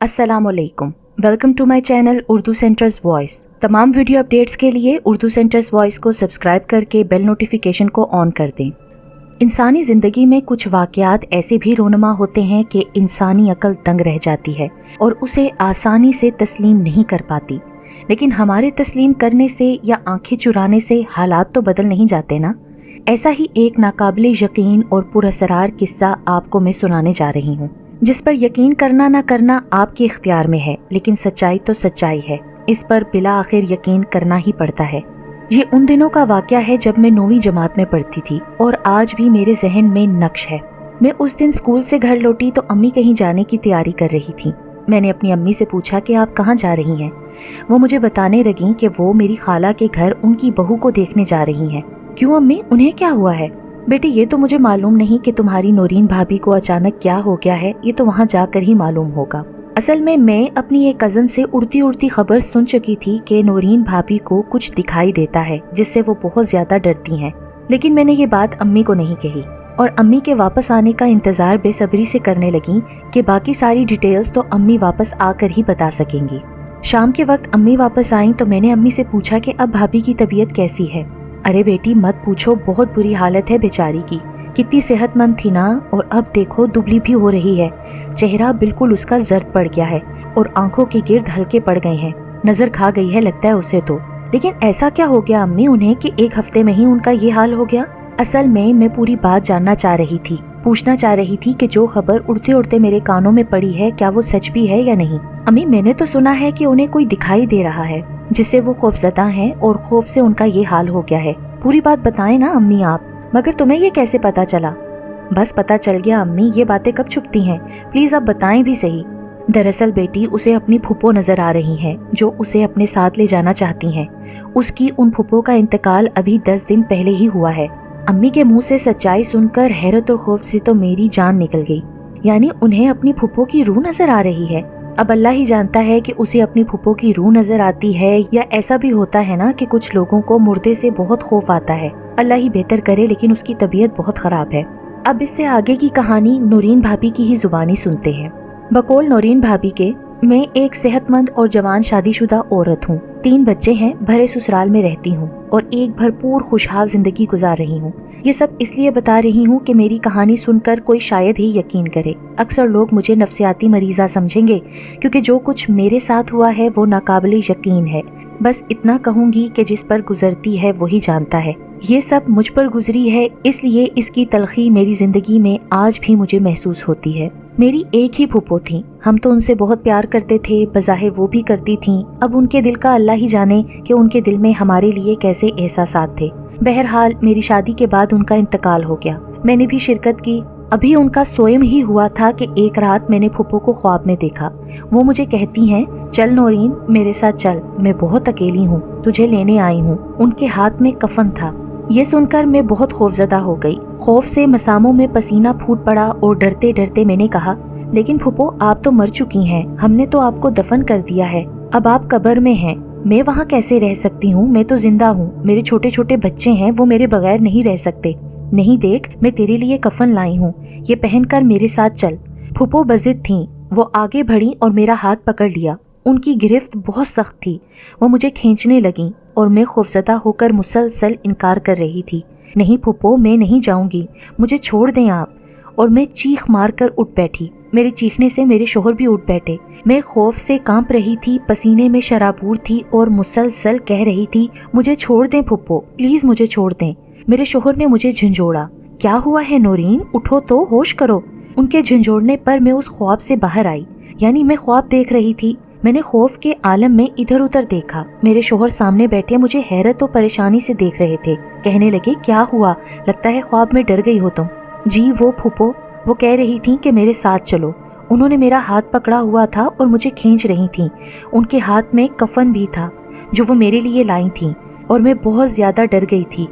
अस्सलाम वालेकुम, welcome to my channel Urdu centres voice. तमाम वीडियो अपडेट्स के लिए उर्दू सेंटर्स वॉइस को सब्सक्राइब करके बेल नोटिफिकेशन को ऑन कर दें। इंसानी ज़िंदगी में कुछ वाक़यात ऐसे भी रोनुमा होते हैं कि इंसानी अक्ल दंग रह जाती है और उसे आसानी से तस्लीम नहीं कर पाती, लेकिन हमारे तस्लीम करने से या आंखें चुराने से हालात तो बदल नहीं जाते ना। ऐसा ही एक नाकाबिले यकीन और पुरअसरार किस्सा आपको मैं सुनाने जा रही हूँ, जिस पर यकीन करना ना करना आपके इख्तियार में है, लेकिन सच्चाई तो सच्चाई है, इस पर बिला आखिर यकीन करना ही पड़ता है। ये उन दिनों का वाक़या है जब मैं 9वीं जमात में पढ़ती थी और आज भी मेरे जहन में नक्श है। मैं उस दिन स्कूल से घर लौटी तो अम्मी कहीं जाने की तैयारी कर रही थी। मैंने अपनी अम्मी से पूछा कि आप कहाँ जा रही हैं। वो मुझे बताने लगी कि वो मेरी खाला के घर उनकी बहू को देखने जा रही हैं। क्यों अम्मी, उन्हें क्या हुआ है? बेटी, ये तो मुझे मालूम नहीं कि तुम्हारी नौरीन भाभी को अचानक क्या हो गया है, ये तो वहाँ जाकर ही मालूम होगा। असल में मैं अपनी एक कज़न से उड़ती उड़ती खबर सुन चुकी थी कि नौरीन भाभी को कुछ दिखाई देता है जिससे वो बहुत ज्यादा डरती हैं, लेकिन मैंने ये बात अम्मी को नहीं कही और अम्मी के वापस आने का इंतजार बेसब्री से करने लगी कि बाकी सारी डिटेल्स तो अम्मी वापस आकर ही बता सकेंगी। शाम के वक्त अम्मी वापस आई तो मैंने अम्मी से पूछा कि अब भाभी की तबीयत कैसी है। अरे बेटी मत पूछो, बहुत बुरी हालत है बेचारी की। कितनी सेहतमंद थी ना, और अब देखो दुबली भी हो रही है। चेहरा बिल्कुल उसका जर्द पड़ गया है और आंखों के गिर्द हल्के पड़ गए हैं। नजर खा गई है लगता है उसे तो। लेकिन ऐसा क्या हो गया अम्मी उन्हें कि एक हफ्ते में ही उनका ये हाल हो गया? असल में मैं पूरी बात जानना चाह रही थी, पूछना चाह रही थी कि जो खबर उड़ते उड़ते मेरे कानों में पड़ी है क्या वो सच भी है या नहीं। अम्मी, मैंने तो सुना है कि उन्हें कोई दिखाई दे रहा है जिससे वो खौफजदा हैं और खौफ से उनका ये हाल हो गया है। पूरी बात बताएं ना अम्मी आप। मगर तुम्हें ये कैसे पता चला? बस पता चल गया अम्मी, ये बातें कब छुपती हैं, प्लीज आप बताएं भी सही। दरअसल बेटी उसे अपनी फूफो नजर आ रही हैं जो उसे अपने साथ ले जाना चाहती हैं। उसकी उन फूफो का इंतकाल अभी 10 दिन पहले ही हुआ है। अम्मी के मुंह से सच्चाई सुनकर हैरत और खौफ से तो मेरी जान निकल गई। यानी उन्हें अपनी फूफो की रूह नजर आ रही है। अब अल्लाह ही जानता है कि उसे अपनी फूफो की रूह नजर आती है या ऐसा भी होता है ना कि कुछ लोगों को मुर्दे से बहुत खौफ आता है। अल्लाह ही बेहतर करे, लेकिन उसकी तबीयत बहुत खराब है। अब इससे आगे की कहानी नौरीन भाभी की ही जुबानी सुनते हैं। बकौल नौरीन भाभी के, मैं एक सेहतमंद और जवान शादीशुदा औरत हूँ। 3 बच्चे हैं, भरे ससुराल में रहती हूँ और एक भरपूर खुशहाल जिंदगी गुजार रही हूँ। ये सब इसलिए बता रही हूँ कि मेरी कहानी सुनकर कोई शायद ही यकीन करे। अक्सर लोग मुझे नफ्सियाती मरीजा समझेंगे क्योंकि जो कुछ मेरे साथ हुआ है वो नाकाबिले यकीन है। बस इतना कहूँगी कि जिस पर गुजरती है वही जानता है। ये सब मुझ पर गुजरी है, इसलिए इसकी तलखी मेरी जिंदगी में आज भी मुझे महसूस होती है। मेरी एक ही फूफो थी, हम तो उनसे बहुत प्यार करते थे, बज़ाहिर वो भी करती थीं। अब उनके दिल का अल्लाह ही जाने कि उनके दिल में हमारे लिए कैसे एहसासात थे। बहरहाल मेरी शादी के बाद उनका इंतकाल हो गया। मैंने भी शिरकत की। अभी उनका स्वयं ही हुआ था कि एक रात मैंने फूफो को ख्वाब में देखा। वो मुझे कहती हैं, चल नौरीन मेरे साथ चल, मैं बहुत अकेली हूँ, तुझे लेने आई हूँ। उनके हाथ में कफन था। ये सुनकर मैं बहुत खौफजदा हो गई। खौफ से मसामों में पसीना फूट पड़ा और डरते डरते मैंने कहा, लेकिन फूफो आप तो मर चुकी हैं, हमने तो आपको दफन कर दिया है, अब आप कब्र में हैं, मैं वहाँ कैसे रह सकती हूँ? मैं तो जिंदा हूँ, मेरे छोटे छोटे बच्चे हैं, वो मेरे बगैर नहीं रह सकते। नहीं देख, मैं तेरे लिए कफन लाई हूँ, ये पहन कर मेरे साथ चल। फूफो बजिद थी, वो आगे बढ़ी और मेरा हाथ पकड़ लिया। उनकी गिरफ्त बहुत सख्त थी। वो मुझे खींचने लगी और मैं खौफजदा होकर मुसलसल इनकार कर रही थी। नहीं फूफो, मैं नहीं जाऊंगी, मुझे छोड़ दें आप। और मैं चीख मार कर उठ बैठी। मेरे चीखने से मेरे शोहर भी उठ बैठे। मैं खौफ से कांप रही थी, पसीने में शराबूर थी और मुसलसल कह रही थी, मुझे छोड़ दें फूफो, प्लीज मुझे छोड़ दें। मेरे शोहर ने मुझे झंझोड़ा। क्या हुआ है नौरीन, उठो तो, होश करो। उनके झंझोड़ने पर मैं उस ख्वाब से बाहर आई। यानी मैं ख्वाब देख रही थी। मैंने खौफ के आलम में इधर उधर देखा। मेरे शोहर सामने बैठे मुझे हैरत और परेशानी से देख रहे थे। कहने लगे, क्या हुआ, लगता है ख्वाब में डर गई हो तुम। जी वो फूफो, वो कह रही थी कि मेरे साथ चलो। उन्होंने मेरा हाथ पकड़ा हुआ था और मुझे खींच रही थी। उनके हाथ में कफन भी था जो वो मेरे लिए लाई थी और मैं बहुत ज्यादा डर गई थी।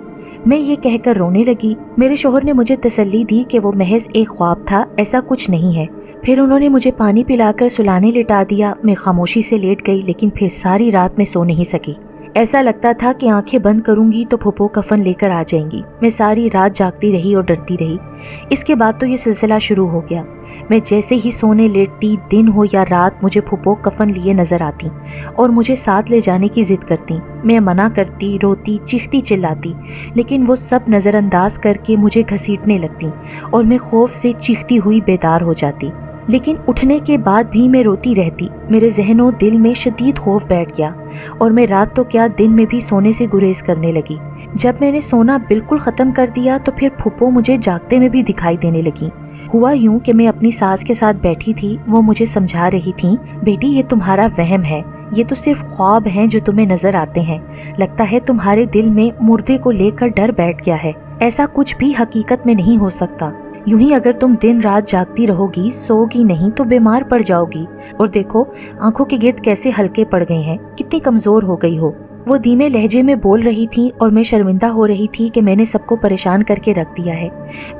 मैं ये कहकर रोने लगी। मेरे शोहर ने मुझे तसल्ली दी कि वो महज एक ख्वाब था, ऐसा कुछ नहीं है। फिर उन्होंने मुझे पानी पिलाकर सुलाने लिटा दिया। मैं खामोशी से लेट गई, लेकिन फिर सारी रात में सो नहीं सकी। ऐसा लगता था कि आंखें बंद करूंगी तो फूफो कफन लेकर आ जाएंगी। मैं सारी रात जागती रही और डरती रही। इसके बाद तो ये सिलसिला शुरू हो गया। मैं जैसे ही सोने लेटती, दिन हो या रात, मुझे फूफो कफन लिए नजर आती और मुझे साथ ले जाने की जिद करती। मैं मना करती, रोती, चीखती, चिल्लाती, लेकिन वो सब नज़रअंदाज करके मुझे घसीटने लगती और मैं खौफ से चीखती हुई बेदार हो जाती। लेकिन उठने के बाद भी मैं रोती रहती। मेरे ज़हनो दिल में शदीद खौफ बैठ गया और मैं रात तो क्या दिन में भी सोने से गुरेज करने लगी। जब मैंने सोना बिल्कुल ख़त्म कर दिया तो फिर फूफो मुझे जागते में भी दिखाई देने लगी। हुआ यूं कि मैं अपनी सास के साथ बैठी थी। वो मुझे समझा रही थी, बेटी ये तुम्हारा वहम है, ये तो सिर्फ ख्वाब हैं जो तुम्हें नजर आते हैं। लगता है तुम्हारे दिल में मुर्दे को लेकर डर बैठ गया है। ऐसा कुछ भी हकीकत में नहीं हो सकता। यूं ही अगर तुम दिन रात जागती रहोगी, सोगी नहीं तो बीमार पड़ जाओगी। और देखो आंखों के गिर्द कैसे हल्के पड़ गए हैं, कितनी कमजोर हो गई हो। वो धीमे लहजे में बोल रही थी और मैं शर्मिंदा हो रही थी कि मैंने सबको परेशान करके रख दिया है।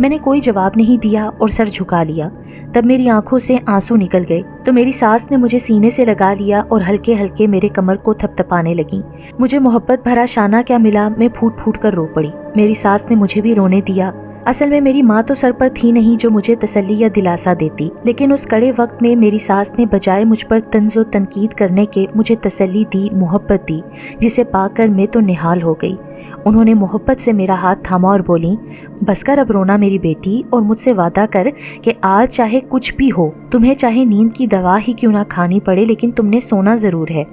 मैंने कोई जवाब नहीं दिया और सर झुका लिया। तब मेरी आंखों से आंसू निकल गए तो मेरी सास ने मुझे सीने से लगा लिया और हल्के हल्के मेरे कमर को थपथपाने लगी। मुझे मोहब्बत भरा शाना क्या मिला, मैं फूट फूट कर रो पड़ी। मेरी सास ने मुझे भी रोने दिया। असल में मेरी माँ तो सर पर थी नहीं जो मुझे तसल्ली या दिलासा देती, लेकिन उस कड़े वक्त में मेरी सास ने बजाय मुझ पर तंज़ो तनकीद करने के मुझे तसल्ली दी, मोहब्बत दी, जिसे पाकर मैं तो निहाल हो गई। उन्होंने मोहब्बत से मेरा हाथ थामा और बोली, बस कर अब रोना मेरी बेटी और मुझसे वादा कर कि आज चाहे कुछ भी हो, तुम्हें चाहे नींद की दवा ही क्यों ना खानी पड़े, लेकिन तुमने सोना जरूर है।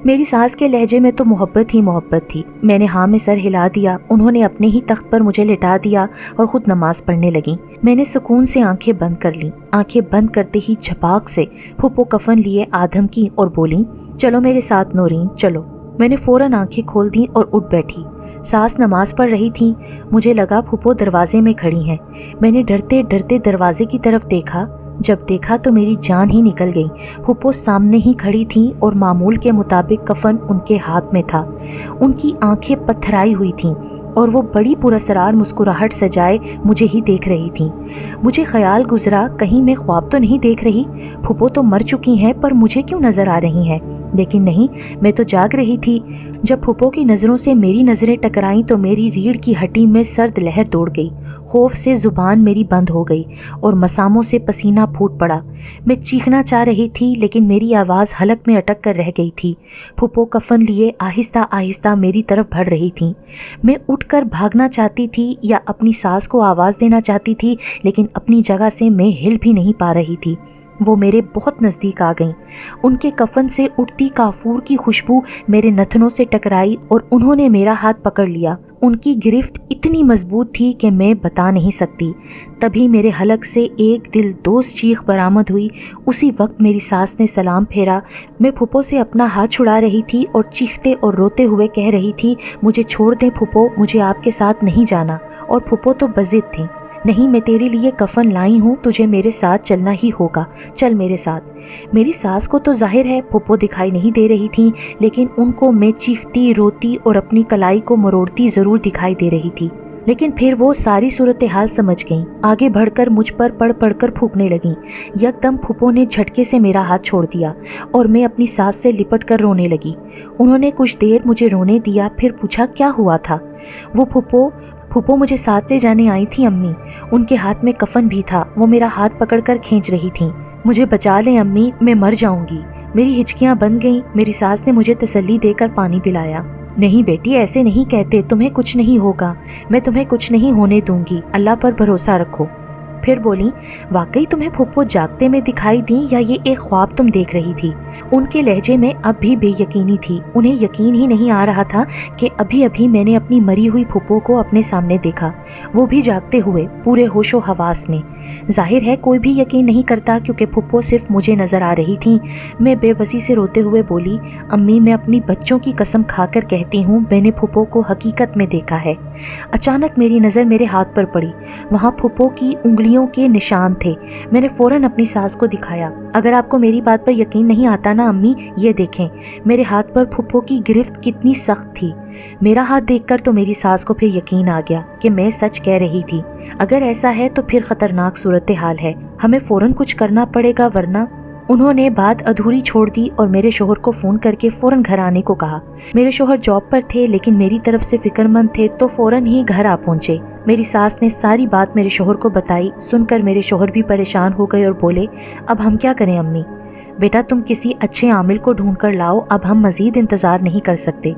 मेरी सास के लहजे में तो मोहब्बत ही मोहब्बत थी। मैंने हाँ में सर हिला दिया। उन्होंने अपने ही तख्त पर मुझे लिटा दिया और खुद नमाज पढ़ने लगी। मैंने सुकून से आंखें बंद कर ली। आंखें बंद करते ही झपाक से फूफो कफन लिए आधम की और बोली, चलो मेरे साथ नौरीन चलो। मैंने फौरन आंखें खोल दी और उठ बैठी। सास नमाज पढ़ रही थी। मुझे लगा फूफो दरवाजे में खड़ी हैं। मैंने डरते डरते दरवाजे की तरफ देखा। जब देखा तो मेरी जान ही निकल गई। फूफो सामने ही खड़ी थी और मामूल के मुताबिक कफन उनके हाथ में था। उनकी आंखें पत्थराई हुई थीं और वो बड़ी पुरअसरार मुस्कुराहट सजाए मुझे ही देख रही थीं। मुझे ख्याल गुजरा, कहीं मैं ख्वाब तो नहीं देख रही। फूफो तो मर चुकी हैं पर मुझे क्यों नजर आ रही हैं? लेकिन नहीं, मैं तो जाग रही थी। जब फूफो की नज़रों से मेरी नज़रें टकराईं तो मेरी रीढ़ की हड्डी में सर्द लहर दौड़ गई। खौफ से जुबान मेरी बंद हो गई और मसामों से पसीना फूट पड़ा। मैं चीखना चाह रही थी लेकिन मेरी आवाज़ हलक में अटक कर रह गई थी। फूफो कफन लिए आहिस्ता आहिस्ता मेरी तरफ बढ़ रही थी। मैं उठकर भागना चाहती थी या अपनी सास को आवाज़ देना चाहती थी, लेकिन अपनी जगह से मैं हिल भी नहीं पा रही थी। वो मेरे बहुत नज़दीक आ गईं। उनके कफन से उठती काफूर की खुशबू मेरे नथनों से टकराई और उन्होंने मेरा हाथ पकड़ लिया। उनकी गिरफ्त इतनी मजबूत थी कि मैं बता नहीं सकती। तभी मेरे हलक से एक दिल दोस्त चीख बरामद हुई। उसी वक्त मेरी सास ने सलाम फेरा। मैं फूफो से अपना हाथ छुड़ा रही थी और चीखते और रोते हुए कह रही थी, मुझे छोड़ दें फूफो, मुझे आपके साथ नहीं जाना। और फूफो तो बज़िद थी, नहीं मैं तेरे लिए कफन लाई हूँ, तुझे मेरे साथ चलना ही होगा, चल मेरे साथ। मेरी सास को तो जाहिर है फूफो दिखाई नहीं दे रही थी, लेकिन उनको मैं चीखती, रोती और अपनी कलाई को मरोड़ती ज़रूर दिखाई दे रही थी। लेकिन फिर वो सारी सूरत हाल समझ गईं। आगे बढ़कर मुझ पर पढ़ पढ़कर फूंकने लगीं। यकदम फूफो ने झटके से मेरा हाथ छोड़ दिया और मैं अपनी सास से लिपट कर रोने लगी। उन्होंने कुछ देर मुझे रोने दिया, फिर पूछा क्या हुआ था। वो फूफो मुझे साथ ले जाने आई थी अम्मी। उनके हाथ में कफन भी था। वो मेरा हाथ पकड़कर खींच रही थीं। मुझे बचा लें अम्मी, मैं मर जाऊंगी। मेरी हिचकियां बंद गईं। मेरी सास ने मुझे तसल्ली देकर पानी पिलाया। नहीं बेटी, ऐसे नहीं कहते, तुम्हें कुछ नहीं होगा, मैं तुम्हें कुछ नहीं होने दूंगी, अल्लाह पर भरोसा रखो। फिर बोली, वाकई तुम्हें फूफो जागते में दिखाई दी या ये एक ख्वाब तुम देख रही थी? उनके लहजे में अब भी बेयकीनी थी। उन्हें यकीन ही नहीं आ रहा था कि अभी अभी मैंने अपनी मरी हुई फूफो को अपने सामने देखा, वो भी जागते हुए, पूरे होशो हवास में। जाहिर है कोई भी यकीन नहीं करता क्योंकि फूफो सिर्फ मुझे नजर आ रही थी। मैं बेबसी से रोते हुए बोली, अम्मी मैं अपनी बच्चों की कसम खाकर कहती हूँ, मैंने फूफो को हकीकत में देखा है। अचानक मेरी नज़र मेरे हाथ पर पड़ी। वहाँ फूफो की उंगलियों के निशान थे। मैंने फौरन अपनी सास को दिखाया। अगर आपको मेरी बात पर यकीन नहीं आता ना अम्मी, ये देखें मेरे हाथ पर फूफो की गिरफ्त कितनी सख्त थी। मेरा हाथ देखकर तो मेरी सास को फिर यकीन आ गया कि मैं सच कह रही थी। अगर ऐसा है तो फिर खतरनाक सूरत हाल है, हमें फौरन कुछ करना पड़ेगा वरना। انہوں نے بات ادھوری چھوڑ دی اور میرے شوہر کو فون کر کے فوراً گھر آنے کو کہا۔ میرے شوہر جاب پر تھے لیکن میری طرف سے فکر مند تھے تو فوراً ہی گھر آ پہنچے۔ میری ساس نے ساری بات میرے شوہر کو بتائی۔ سن کر میرے شوہر بھی پریشان ہو گئے اور بولے، اب ہم کیا کریں امی؟ بیٹا تم کسی اچھے عامل کو ڈھونڈ کر لاؤ، اب ہم مزید انتظار نہیں کر سکتے۔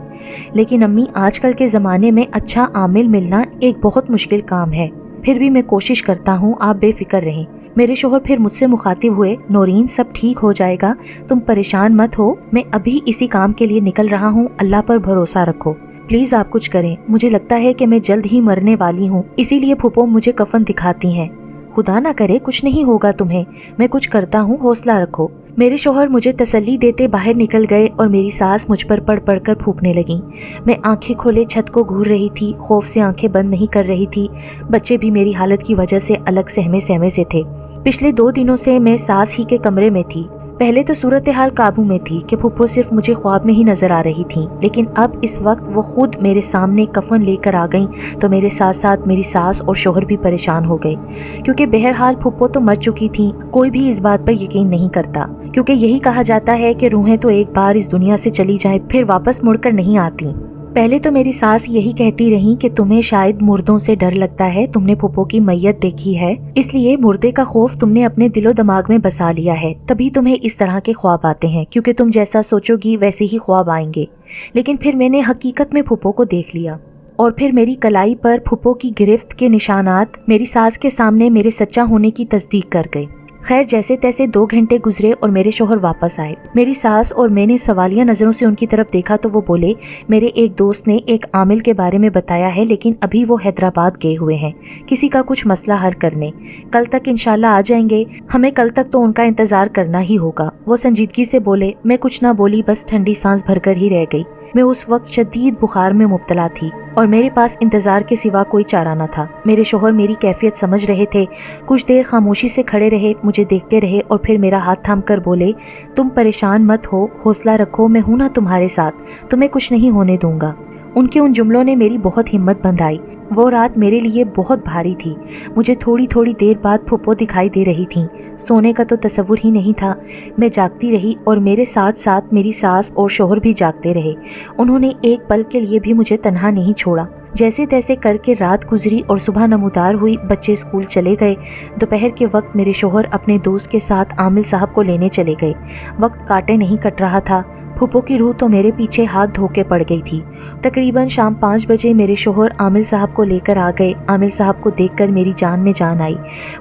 لیکن امی آج کل کے زمانے میں اچھا عامل ملنا ایک بہت مشکل کام ہے، پھر بھی میں کوشش کرتا ہوں، آپ بے فکر رہیں۔ میرے شوہر پھر مجھ سے مخاطب ہوئے، نورین سب ٹھیک ہو جائے گا، تم پریشان مت ہو، میں ابھی اسی کام کے لیے نکل رہا ہوں، اللہ پر بھروسہ رکھو، پلیز آپ کچھ کریں، مجھے لگتا ہے کہ میں جلد ہی مرنے والی ہوں، اسی لیے پھوپھو مجھے کفن دکھاتی ہیں۔ خدا نہ کرے کچھ نہیں ہوگا تمہیں، میں کچھ کرتا ہوں، حوصلہ رکھو۔ میرے شوہر مجھے تسلی دیتے باہر نکل گئے اور میری ساس مجھ پر پڑھ پڑھ کر پھونکنے لگیں۔ میں آنکھیں کھولے چھت کو گھور رہی تھی، خوف سے آنکھیں بند نہیں کر رہی تھی۔ بچے بھی میری حالت کی وجہ سے الگ سہمے سہمے سے تھے۔ پچھلے 2 دنوں سے میں ساس ہی کے کمرے میں تھی۔ پہلے تو صورتحال قابو میں تھی کہ پھوپھو صرف مجھے خواب میں ہی نظر آ رہی تھیں، لیکن اب اس وقت وہ خود میرے سامنے کفن لے کر آ گئیں تو میرے ساتھ ساتھ میری ساس اور شوہر بھی پریشان ہو گئے، کیونکہ بہرحال پھوپھو تو مر چکی تھیں۔ کوئی بھی اس بات پر یقین نہیں کرتا، کیونکہ یہی کہا جاتا ہے کہ روحیں تو ایک بار اس دنیا سے چلی جائیں پھر واپس مڑ کر نہیں آتی۔ پہلے تو میری ساس یہی کہتی رہیں کہ تمہیں شاید مردوں سے ڈر لگتا ہے، تم نے پھوپھو کی میت دیکھی ہے، اس لیے مردے کا خوف تم نے اپنے دل و دماغ میں بسا لیا ہے، تبھی تمہیں اس طرح کے خواب آتے ہیں، کیونکہ تم جیسا سوچو گی ویسے ہی خواب آئیں گے۔ لیکن پھر میں نے حقیقت میں پھوپھو کو دیکھ لیا، اور پھر میری کلائی پر پھوپھو کی گرفت کے نشانات میری ساس کے سامنے میرے سچا ہونے کی تصدیق کر گئے۔ خیر جیسے تیسے 2 گھنٹے گزرے اور میرے شوہر واپس آئے۔ میری ساس اور میں نے سوالیہ نظروں سے ان کی طرف دیکھا تو وہ بولے، میرے ایک دوست نے ایک عامل کے بارے میں بتایا ہے، لیکن ابھی وہ حیدرآباد گئے ہوئے ہیں کسی کا کچھ مسئلہ حل کرنے، کل تک انشاءاللہ آ جائیں گے، ہمیں کل تک تو ان کا انتظار کرنا ہی ہوگا۔ وہ سنجیدگی سے بولے۔ میں کچھ نہ بولی، بس ٹھنڈی سانس بھر کر ہی رہ گئی۔ میں اس وقت شدید بخار میں مبتلا تھی اور میرے پاس انتظار کے سوا کوئی چارہ نہ تھا۔ میرے شوہر میری کیفیت سمجھ رہے تھے، کچھ دیر خاموشی سے کھڑے رہے، مجھے دیکھتے رہے اور پھر میرا ہاتھ تھام کر بولے، تم پریشان مت ہو، حوصلہ رکھو، میں ہوں نا تمہارے ساتھ، تمہیں کچھ نہیں ہونے دوں گا۔ ان کے ان جملوں نے میری بہت ہمت بندھائی۔ وہ رات میرے لیے بہت بھاری تھی۔ مجھے تھوڑی تھوڑی دیر بعد پھوپھو دکھائی دے رہی تھیں۔ سونے کا تو تصور ہی نہیں تھا۔ میں جاگتی رہی اور میرے ساتھ ساتھ میری ساس اور شوہر بھی جاگتے رہے۔ انہوں نے ایک پل کے لیے بھی مجھے تنہا نہیں چھوڑا۔ جیسے تیسے کر کے رات گزری اور صبح نمودار ہوئی، بچے اسکول چلے گئے۔ دوپہر کے وقت میرے شوہر اپنے دوست کے ساتھ عامل صاحب کو لینے چلے گئے۔ وقت کاٹے نہیں کٹ رہا تھا۔ پھوپھو کی روح تو میرے پیچھے ہاتھ دھو کے پڑ گئی تھی۔ تقریباً شام 5 بجے میرے شوہر عامل صاحب کو لے کر آ گئے۔ عامل صاحب کو دیکھ کر میری جان میں جان آئی۔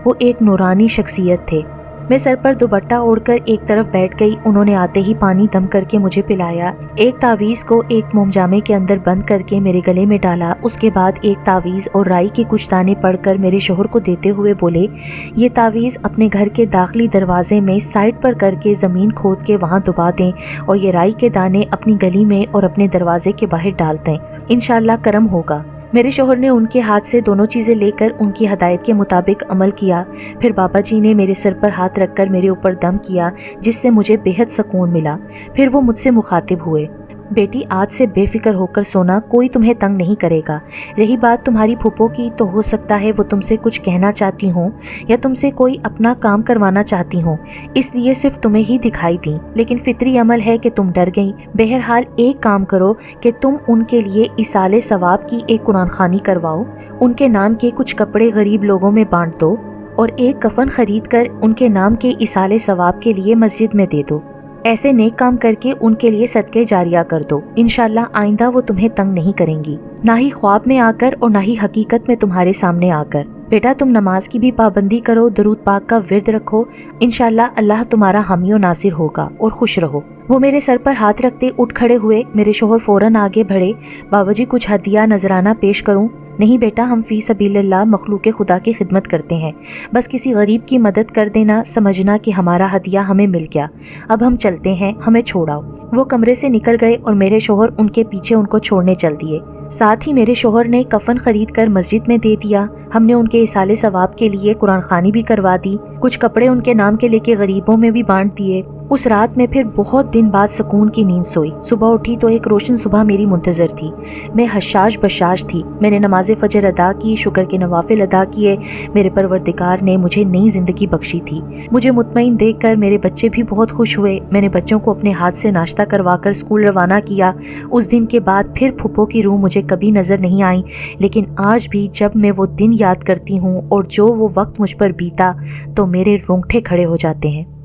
وہ ایک نورانی شخصیت تھے۔ میں سر پر دوپٹہ اوڑھ کر ایک طرف بیٹھ گئی۔ انہوں نے آتے ہی پانی دم کر کے مجھے پلایا۔ ایک تعویذ کو ایک موم جامے کے اندر بند کر کے میرے گلے میں ڈالا۔ اس کے بعد ایک تعویذ اور رائی کے کچھ دانے پڑھ کر میرے شوہر کو دیتے ہوئے بولے، یہ تعویذ اپنے گھر کے داخلی دروازے میں سائڈ پر کر کے زمین کھود کے وہاں دبا دیں اور یہ رائی کے دانے اپنی گلی میں اور اپنے دروازے کے باہر ڈال دیں، انشاءاللہ کرم ہوگا۔ میرے شوہر نے ان کے ہاتھ سے دونوں چیزیں لے کر ان کی ہدایت کے مطابق عمل کیا۔ پھر بابا جی نے میرے سر پر ہاتھ رکھ کر میرے اوپر دم کیا، جس سے مجھے بے حد سکون ملا۔ پھر وہ مجھ سے مخاطب ہوئے، بیٹی آج سے بے فکر ہو کر سونا، کوئی تمہیں تنگ نہیں کرے گا۔ رہی بات تمہاری پھوپھو کی، تو ہو سکتا ہے وہ تم سے کچھ کہنا چاہتی ہوں یا تم سے کوئی اپنا کام کروانا چاہتی ہوں، اس لیے صرف تمہیں ہی دکھائی دیں، لیکن فطری عمل ہے کہ تم ڈر گئیں۔ بہرحال ایک کام کرو کہ تم ان کے لیے ایصال ثواب کی ایک قرآن خوانی کرواؤ، ان کے نام کے کچھ کپڑے غریب لوگوں میں بانٹ دو اور ایک کفن خرید کر ان کے نام کے ایصال ثواب کے لیے مسجد میں دے دو۔ ایسے نیک کام کر کے ان کے لیے صدقے جاریہ کر دو، انشاءاللہ آئندہ وہ تمہیں تنگ نہیں کریں گی، نہ ہی خواب میں آ کر اور نہ ہی حقیقت میں تمہارے سامنے آ کر۔ بیٹا تم نماز کی بھی پابندی کرو، درود پاک کا ورد رکھو، انشاءاللہ اللہ تمہارا حامی و ناصر ہوگا اور خوش رہو۔ وہ میرے سر پر ہاتھ رکھتے اٹھ کھڑے ہوئے۔ میرے شوہر فوراً آگے بڑھے، بابا جی کچھ ہدیہ نذرانہ پیش کروں؟ نہیں بیٹا، ہم فی سبیل اللہ مخلوق خدا کی خدمت کرتے ہیں، بس کسی غریب کی مدد کر دینا، سمجھنا کہ ہمارا ہدیہ ہمیں مل گیا، اب ہم چلتے ہیں، ہمیں چھوڑاؤ۔ وہ کمرے سے نکل گئے اور میرے شوہر ان کے پیچھے ان کو چھوڑنے چل دیے۔ ساتھ ہی میرے شوہر نے کفن خرید کر مسجد میں دے دیا۔ ہم نے ان کے ایصال ثواب کے لیے قرآن خوانی بھی کروا دی، کچھ کپڑے ان کے نام کے لے کے غریبوں میں بھی بانٹ دیے۔ उस रात में फिर बहुत दिन बाद सुकून की नींद सोई। सुबह उठी तो एक रोशन सुबह मेरी मुंतजर थी। मैं हशाश बशाश थी। मैंने नमाज फजर अदा की, शुक्र के नवाफिल अदा किए। मेरे परवरदिगार ने मुझे नई जिंदगी बख्शी थी। मुझे मुतमईन देखकर मेरे बच्चे भी बहुत खुश हुए। मैंने बच्चों को अपने हाथ से नाश्ता करवाकर स्कूल रवाना किया। उस दिन के बाद फिर फूफो की रूह मुझे कभी नजर नहीं आई, लेकिन आज भी जब मैं वो दिन याद करती हूँ और जो वो वक्त मुझ पर बीता तो मेरे रोंगटे खड़े हो जाते हैं।